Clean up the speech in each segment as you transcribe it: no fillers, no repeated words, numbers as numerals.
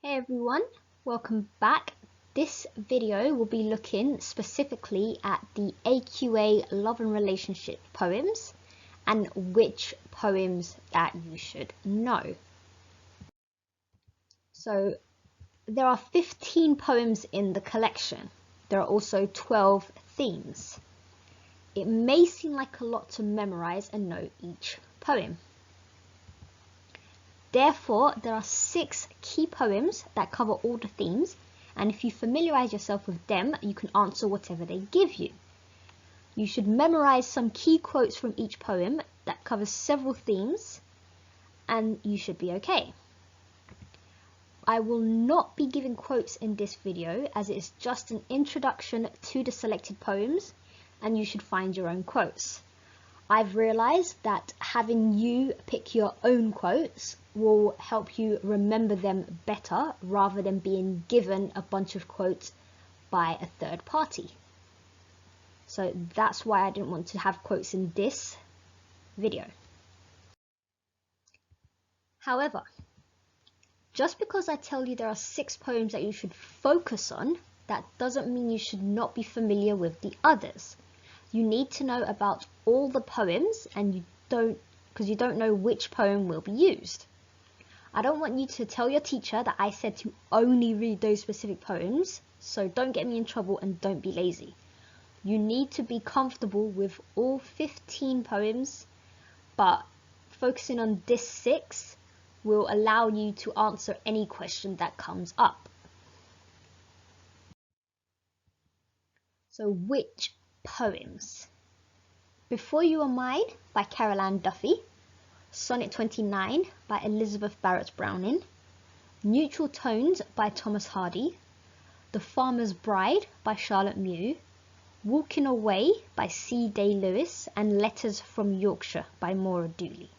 Hey everyone, welcome back. This video will be looking specifically at the AQA Love and Relationship poems and which poems that you should know. So there are 15 poems in the collection. There are also 12 themes. It may seem like a lot to memorize and know each poem. Therefore, there are 6 key poems that cover all the themes, and if you familiarize yourself with them, you can answer whatever they give you. You should memorize some key quotes from each poem that covers several themes, and you should be okay. I will not be giving quotes in this video as it is just an introduction to the selected poems, and you should find your own quotes. I've realized that having you pick your own quotes will help you remember them better rather than being given a bunch of quotes by a third party. So that's why I didn't want to have quotes in this video. However, just because I tell you there are 6 poems that you should focus on, that doesn't mean you should not be familiar with the others. You need to know about all the poems because you don't know which poem will be used. I don't want you to tell your teacher that I said to only read those specific poems, so don't get me in trouble and don't be lazy. You need to be comfortable with all 15 poems, but focusing on this 6 will allow you to answer any question that comes up. So which poems? Before You Are Mine by Carol Ann Duffy, Sonnet 29 by Elizabeth Barrett Browning, Neutral Tones by Thomas Hardy, The Farmer's Bride by Charlotte Mew, Walking Away by C. Day Lewis, and Letters from Yorkshire by Maura Dooley.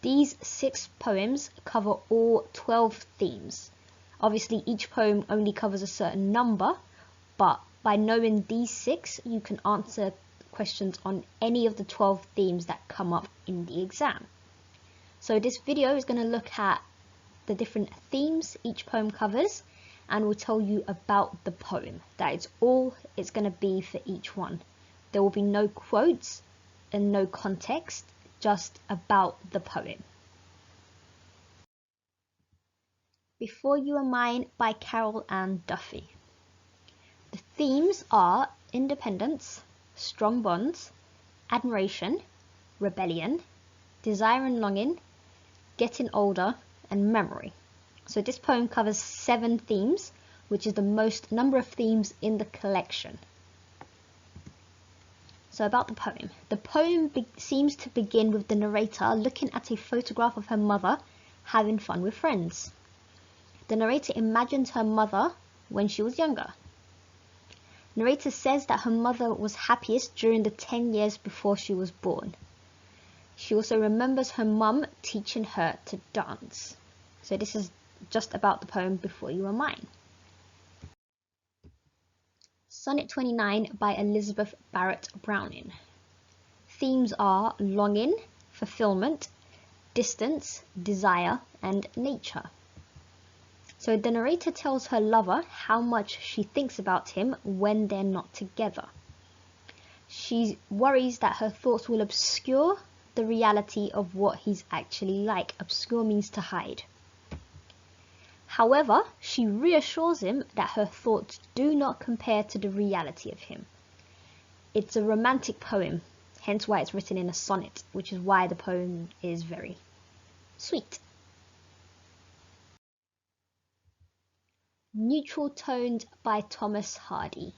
These 6 poems cover all 12 themes. Obviously each poem only covers a certain number, but by knowing these 6 you can answer questions on any of the 12 themes that come up in the exam. So this video is going to look at the different themes each poem covers and will tell you about the poem. That is all it's going to be for each one. There will be no quotes and no context, just about the poem. Before You Are Mine by Carol Ann Duffy. The themes are independence, strong bonds, admiration, rebellion, desire and longing, getting older, and memory. So this poem covers 7 themes, which is the most number of themes in the collection. So about the poem. The poem seems to begin with the narrator looking at a photograph of her mother having fun with friends. The narrator imagines her mother when she was younger. Narrator says that her mother was happiest during the 10 years before she was born. She also remembers her mum teaching her to dance. So this is just about the poem Before You Are Mine. Sonnet 29 by Elizabeth Barrett Browning. Themes are longing, fulfillment, distance, desire, and nature. So the narrator tells her lover how much she thinks about him when they're not together. She worries that her thoughts will obscure the reality of what he's actually like. Obscure means to hide. However, she reassures him that her thoughts do not compare to the reality of him. It's a romantic poem, hence why it's written in a sonnet, which is why the poem is very sweet. Neutral Tones by Thomas Hardy.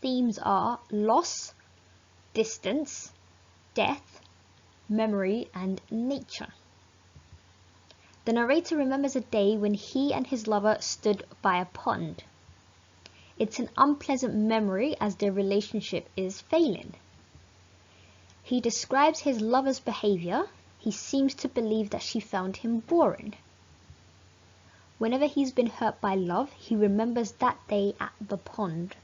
Themes are loss, distance, death, memory, and nature. The narrator remembers a day when he and his lover stood by a pond. It's an unpleasant memory as their relationship is failing. He describes his lover's behavior. He seems to believe that she found him boring. Whenever he's been hurt by love, he remembers that day at the pond.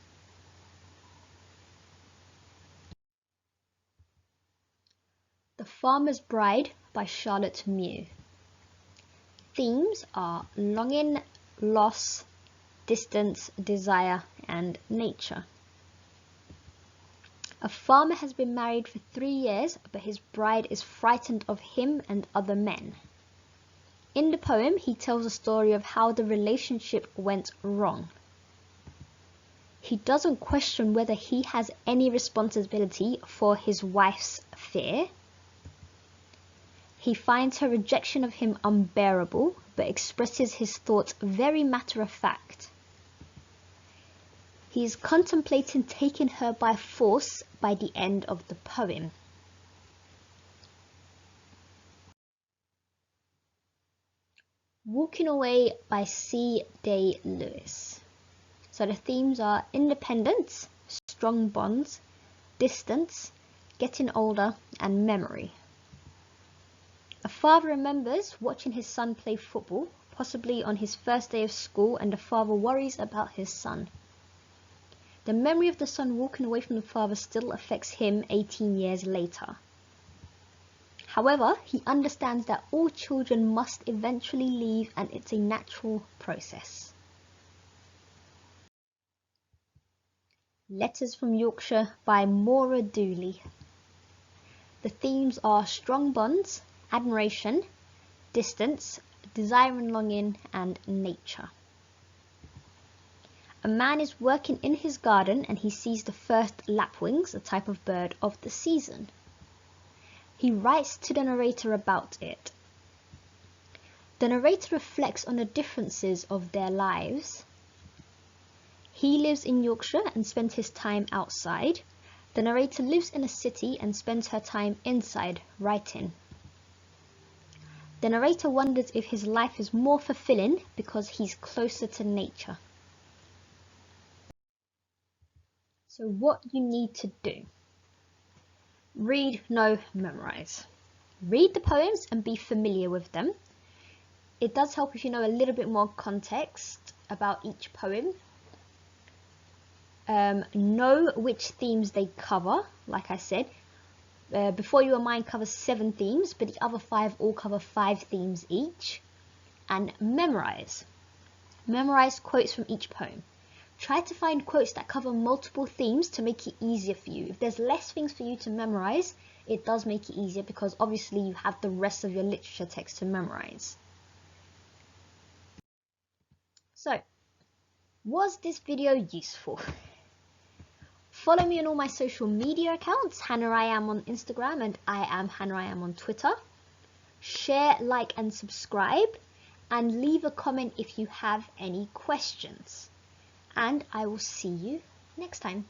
The Farmer's Bride by Charlotte Mew. themes are longing, loss, distance, desire, and nature. A farmer has been married for 3 years, but his bride is frightened of him and other men. In the poem, he tells a story of how the relationship went wrong. He doesn't question whether he has any responsibility for his wife's fear. He finds her rejection of him unbearable, but expresses his thoughts very matter-of-fact. He is contemplating taking her by force by the end of the poem. Walking Away by C. Day Lewis. So the themes are independence, strong bonds, distance, getting older, and memory. A father remembers watching his son play football, possibly on his first day of school, and the father worries about his son. The memory of the son walking away from the father still affects him 18 years later. However, he understands that all children must eventually leave and it's a natural process. Letters from Yorkshire by Maura Dooley. The themes are strong bonds, admiration, distance, desire and longing, and nature. A man is working in his garden and he sees the first lapwings, a type of bird of the season. He writes to the narrator about it. The narrator reflects on the differences of their lives. He lives in Yorkshire and spends his time outside. The narrator lives in a city and spends her time inside, writing. The narrator wonders if his life is more fulfilling because he's closer to nature. So what you need to do: read, know, memorize. Read the poems and be familiar with them. It does help if you know a little bit more context about each poem. Know which themes they cover. Like I said, Before You Were Mine covers 7 themes, but the other 5 all cover 5 themes each. And memorize. Memorize quotes from each poem. Try to find quotes that cover multiple themes to make it easier for you. If there's less things for you to memorize, it does make it easier because obviously you have the rest of your literature text to memorize. So, was this video useful? Follow me on all my social media accounts, Hana.iam on Instagram and I am Hana.iam on Twitter. Share, like and subscribe, and leave a comment if you have any questions. And I will see you next time.